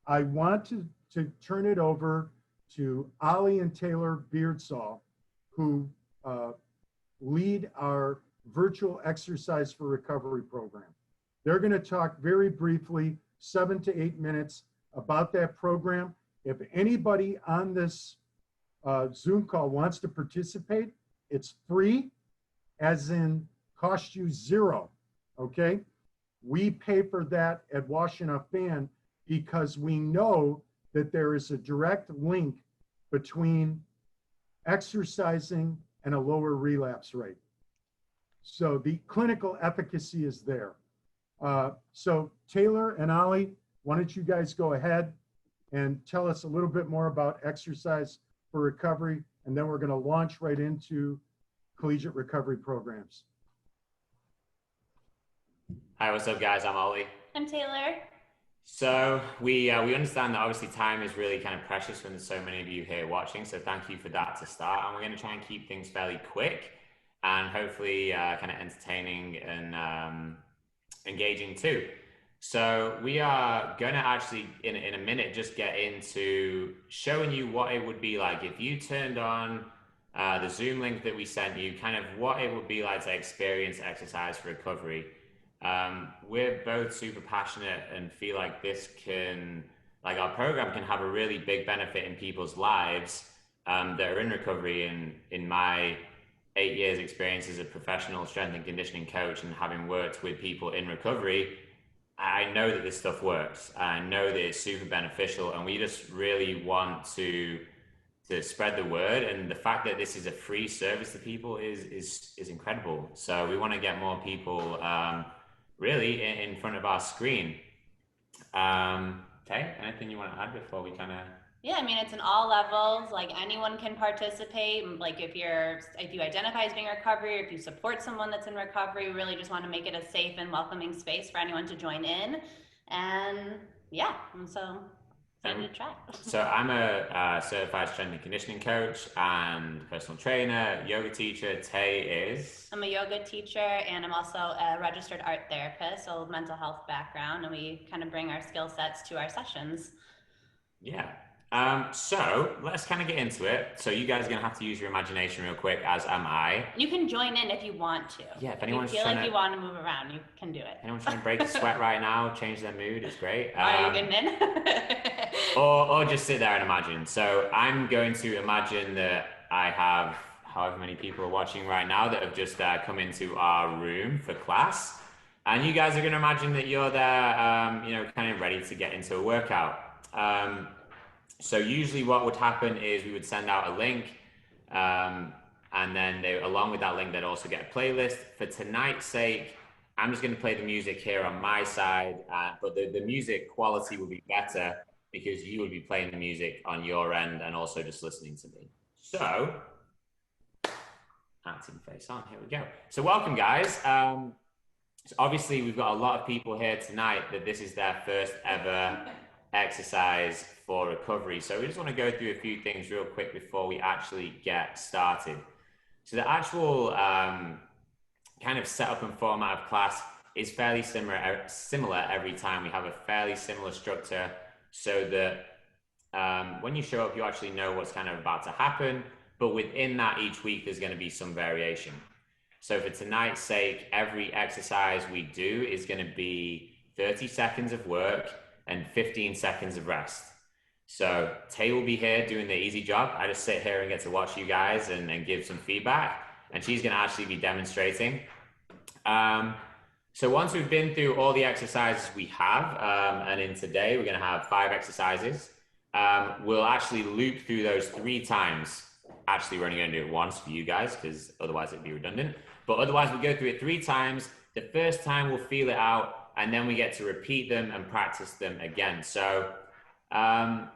I want to turn it over to Ollie and Taylor Beardsall, who lead our virtual exercise for recovery program. They're going to talk very briefly, 7 to 8 minutes, about that program. If anybody on this Zoom call wants to participate, it's free, as in cost you zero, okay? We pay for that at Wash Enough Band because we know that there is a direct link between exercising and a lower relapse rate. So the clinical efficacy is there. So Taylor and Ollie, why don't you guys go ahead and tell us a little bit more about exercise for recovery, and then we're going to launch right into collegiate recovery programs. Hi, what's up, guys? I'm Ollie. I'm Taylor. So we understand that obviously time is really kind of precious when there's so many of you here watching. So thank you for that to start. And we're going to try and keep things fairly quick and hopefully kind of entertaining and engaging too. So we are going to actually in a minute just get into showing you what it would be like if you turned on the Zoom link that we sent you, kind of what it would be like to experience exercise for recovery. We're both super passionate and feel like this can, like our program can have a really big benefit in people's lives that are in recovery. And in my 8 years experience as a professional strength and conditioning coach and having worked with people in recovery, I know that this stuff works. I know that it's super beneficial, and we just really want to spread the word. And the fact that this is a free service to people is incredible. So we want to get more people really in front of our screen. Okay, anything you want to add before we kind of? Yeah, I mean, it's in all levels, like anyone can participate. Like if you identify as being in recovery, or if you support someone that's in recovery, we really just want to make it a safe and welcoming space for anyone to join in. And yeah, and so to try. So I'm a certified strength and conditioning coach and personal trainer, yoga teacher. Tay is? I'm a yoga teacher, and I'm also a registered art therapist, so mental health background, and we kind of bring our skill sets to our sessions. Yeah. So let's kind of get into it. So you guys are gonna have to use your imagination real quick, as am I. You can join in if you want to. Yeah, if anyone's you feel like you want to move around, you can do it. Anyone's trying to break a sweat right now, change their mood, it's great. Are you getting in? or just sit there and imagine. So I'm going to imagine that I have however many people are watching right now that have just come into our room for class. And you guys are going to imagine that you're there, kind of ready to get into a workout. So usually what would happen is we would send out a link, and then along with that link, they'd also get a playlist. For tonight's sake, I'm just going to play the music here on my side, but the music quality will be better because you would be playing the music on your end and also just listening to me. So, acting face on, here we go. So welcome, guys. So obviously we've got a lot of people here tonight that this is their first ever exercise for recovery. So we just want to go through a few things real quick before we actually get started. So the actual kind of setup and format of class is fairly similar every time. We have a fairly similar structure so that when you show up, you actually know what's kind of about to happen. But within that, each week, there's going to be some variation. So for tonight's sake, every exercise we do is going to be 30 seconds of work and 15 seconds of rest. So Tay will be here doing the easy job. I just sit here and get to watch you guys and give some feedback. And she's going to actually be demonstrating. So once we've been through all the exercises we have, and in today, we're going to have 5 exercises. We'll actually loop through those 3 times. Actually, we're only going to do it once for you guys because otherwise it'd be redundant. But otherwise, we'll go through it 3 times. The first time we'll feel it out, and then we get to repeat them and practice them again. So, a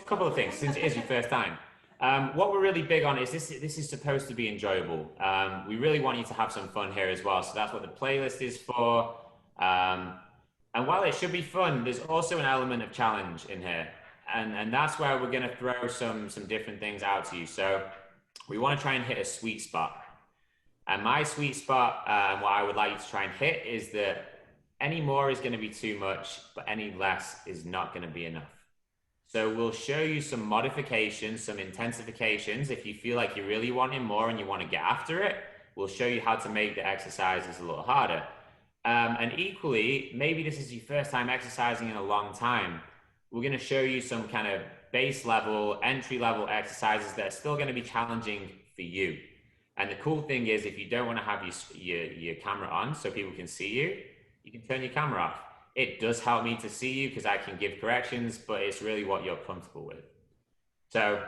couple of things since it is your first time. What we're really big on is this is supposed to be enjoyable. We really want you to have some fun here as well. So that's what the playlist is for. And while it should be fun, there's also an element of challenge in here. And that's where we're going to throw some different things out to you. So we want to try and hit a sweet spot. And my sweet spot, what I would like you to try and hit is that Any more is going to be too much, but any less is not going to be enough. So we'll show you some modifications, some intensifications. If you feel like you're really wanting more and you want to get after it, we'll show you how to make the exercises a little harder. And equally, maybe this is your first time exercising in a long time. We're going to show you some kind of base level, entry level exercises that are still going to be challenging for you. And the cool thing is, if you don't want to have your camera on so people can see you, you can turn your camera off. It does help me to see you because I can give corrections, but it's really what you're comfortable with. So,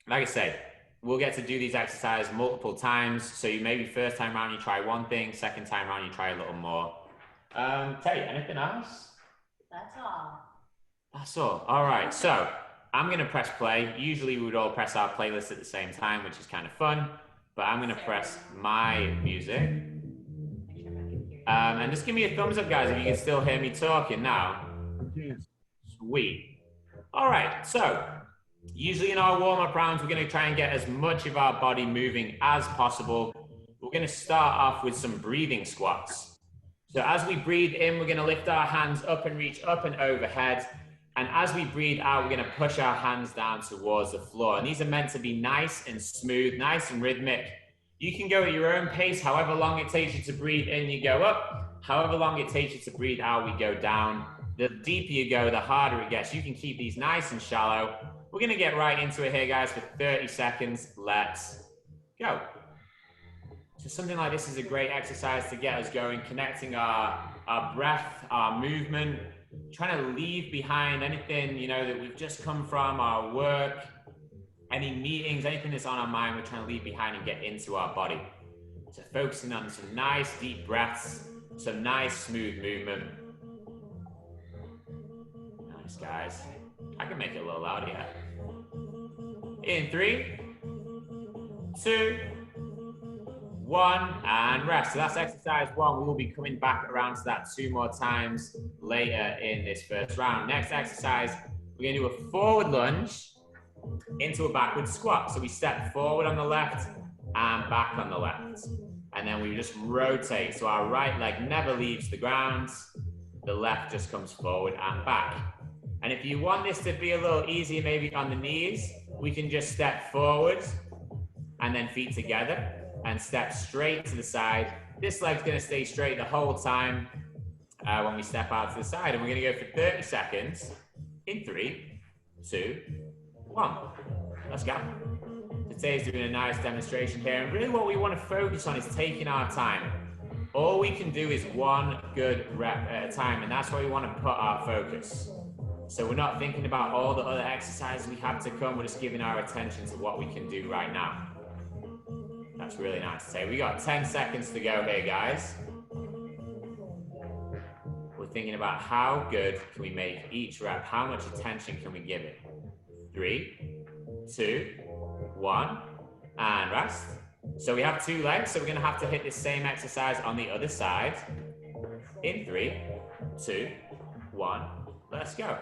like I say, we'll get to do these exercises multiple times. So you maybe first time around, you try one thing, second time around, you try a little more. Tay, anything else? That's all. That's all. All right. So I'm going to press play. Usually we would all press our playlist at the same time, which is kind of fun, but I'm going to press my music. And just give me a thumbs up, guys, if you can still hear me talking now. Yes. Sweet. All right. So usually in our warm-up rounds, we're going to try and get as much of our body moving as possible. We're going to start off with some breathing squats. So as we breathe in, we're going to lift our hands up and reach up and overhead. And as we breathe out, we're going to push our hands down towards the floor. And these are meant to be nice and smooth, nice and rhythmic. You can go at your own pace. However long it takes you to breathe in, you go up. However long it takes you to breathe out, we go down. The deeper you go, the harder it gets. You can keep these nice and shallow. We're going to get right into it here, guys, for 30 seconds. Let's go. So something like this is a great exercise to get us going, connecting our breath, our movement, trying to leave behind anything, you know, that we've just come from, our work, any meetings, anything that's on our mind, we're trying to leave behind and get into our body. So focusing on some nice deep breaths, some nice smooth movement. Nice, guys. I can make it a little louder, yeah. In 3, 2, 1, and rest. So that's exercise 1. We will be coming back around to that 2 more times later in this first round. Next exercise, we're going to do a forward lunge into a backward squat. So we step forward on the left and back on the left. And then we just rotate. So our right leg never leaves the ground. The left just comes forward and back. And if you want this to be a little easier, maybe on the knees, we can just step forward and then feet together and step straight to the side. This leg's going to stay straight the whole time when we step out to the side. And we're going to go for 30 seconds in 3, 2, 1. Let's go. Today's doing a nice demonstration here. And really what we want to focus on is taking our time. All we can do is 1 good rep at a time. And that's where we want to put our focus. So we're not thinking about all the other exercises we have to come. We're just giving our attention to what we can do right now. That's really nice to say. We got 10 seconds to go here, guys. We're thinking about how good can we make each rep? How much attention can we give it? 3, 2, 1, and rest. So we have 2 legs, so we're going to have to hit the same exercise on the other side. In 3, 2, 1, let's go.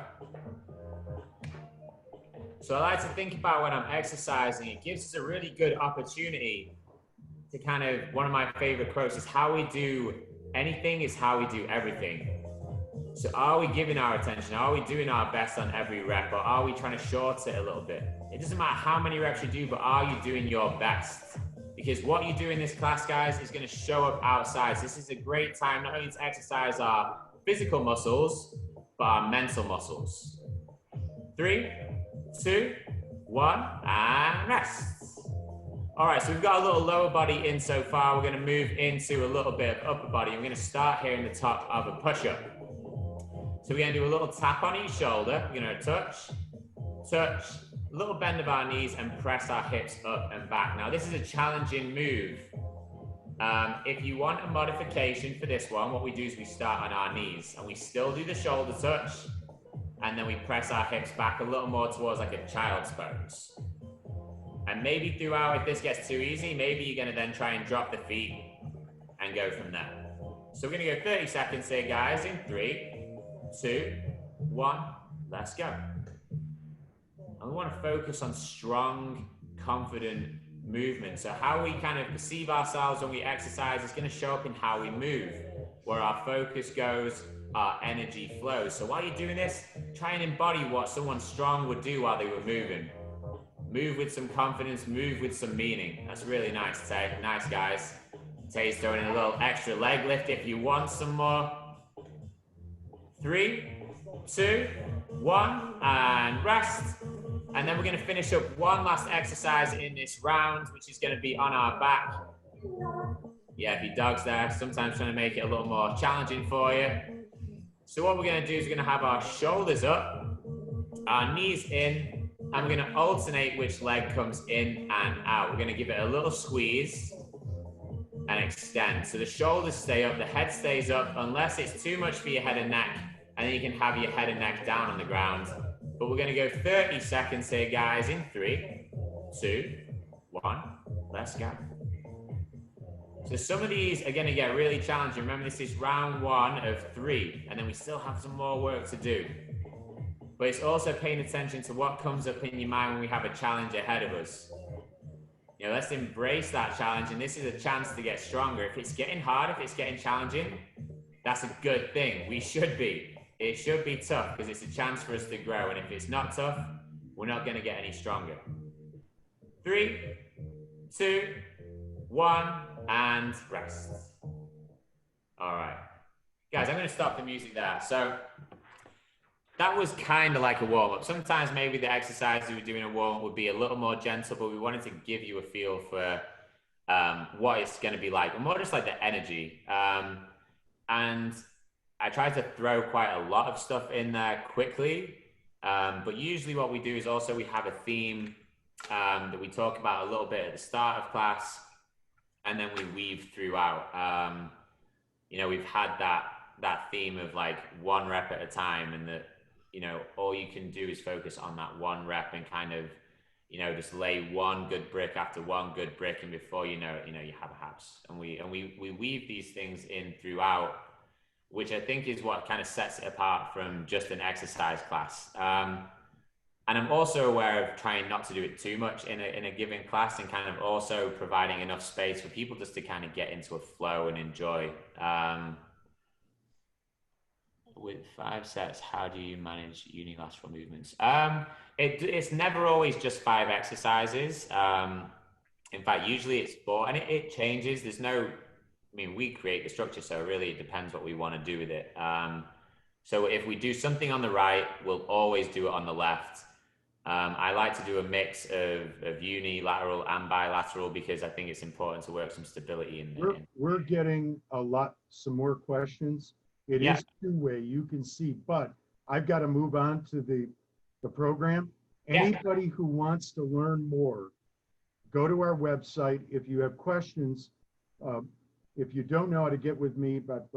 So I like to think about when I'm exercising, it gives us a really good opportunity to kind of, one of my favorite quotes is, how we do anything is how we do everything. So are we giving our attention? Are we doing our best on every rep, or are we trying to short it a little bit? It doesn't matter how many reps you do, but are you doing your best? Because what you do in this class, guys, is going to show up outside. So this is a great time not only to exercise our physical muscles, but our mental muscles. 3, 2, 1, and rest. All right, so we've got a little lower body in so far. We're going to move into a little bit of upper body. We're going to start here in the top of a push-up. So we're going to do a little tap on each shoulder. We're going to touch, touch, a little bend of our knees, and press our hips up and back. Now, this is a challenging move. If you want a modification for this one, what we do is we start on our knees, and we still do the shoulder touch, and then we press our hips back a little more towards like a child's pose. And maybe throughout, if this gets too easy, maybe you're going to then try and drop the feet and go from there. So we're going to go 30 seconds here, guys, in 3, 2, 1, let's go. And we want to focus on strong, confident movement. So how we kind of perceive ourselves when we exercise is going to show up in how we move. Where our focus goes, our energy flows. So while you're doing this, try and embody what someone strong would do while they were moving. Move with some confidence, move with some meaning. That's really nice, Tay. Nice, guys. Tay's throwing in a little extra leg lift if you want some more. 3, 2, 1, and rest. And then we're going to finish up one last exercise in this round, which is going to be on our back. Yeah, the dog's there, sometimes trying to make it a little more challenging for you. So what we're going to do is we're going to have our shoulders up, our knees in, and we're going to alternate which leg comes in and out. We're going to give it a little squeeze and extend. So the shoulders stay up, the head stays up, unless it's too much for your head and neck, and then you can have your head and neck down on the ground. But we're going to go 30 seconds here, guys, in 3, 2, 1, let's go. So some of these are going to get really challenging. Remember, this is round 1 of 3, and then we still have some more work to do. But it's also paying attention to what comes up in your mind when we have a challenge ahead of us. You know, let's embrace that challenge, and this is a chance to get stronger. If it's getting hard, if it's getting challenging, that's a good thing. We should be. It should be tough because it's a chance for us to grow. And if it's not tough, we're not going to get any stronger. 3, 2, 1, and rest. All right. Guys, I'm going to stop the music there. So that was kind of like a warm-up. Sometimes maybe the exercise we were doing a warm-up would be a little more gentle, but we wanted to give you a feel for what it's going to be like, and more just like the energy. And I try to throw quite a lot of stuff in there quickly, but usually what we do is also we have a theme that we talk about a little bit at the start of class, and then we weave throughout. You know, we've had that theme of like 1 rep at a time, and that, you know, all you can do is focus on that 1 rep and kind of, you know, just lay 1 good brick after 1 good brick, and before you know it, you know, you have a house. And we weave these things in throughout, which I think is what kind of sets it apart from just an exercise class. And I'm also aware of trying not to do it too much in a given class, and kind of also providing enough space for people just to kind of get into a flow and enjoy. With 5 sets, how do you manage unilateral movements? It's never always just 5 exercises. In fact, usually it's 4, and it changes. There's no, I mean, we create the structure, so really it depends what we want to do with it. So if we do something on the right, we'll always do it on the left. I like to do a mix of unilateral and bilateral because I think it's important to work some stability in there. We're getting some more questions. It is 2-way, you can see, but I've got to move on to the program. Anybody who wants to learn more, go to our website. If you have questions, if you don't know how to get with me, but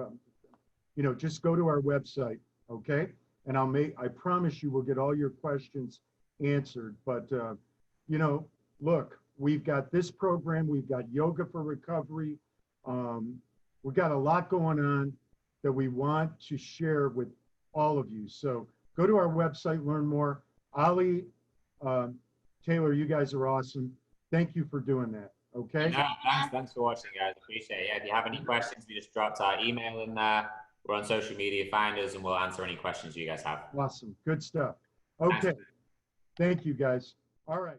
you know, just go to our website, okay? And I promise you we'll get all your questions answered. But you know, look, we've got this program, we've got Yoga for Recovery. We've got a lot going on that we want to share with all of you. So go to our website, learn more. Ali, Taylor, you guys are awesome. Thank you for doing that. Okay. No, thanks for watching, guys. Appreciate it. Yeah, if you have any questions, we just dropped our email in there. We're on social media, find us, and we'll answer any questions you guys have. Awesome. Good stuff. Okay. Thank you, guys. All right.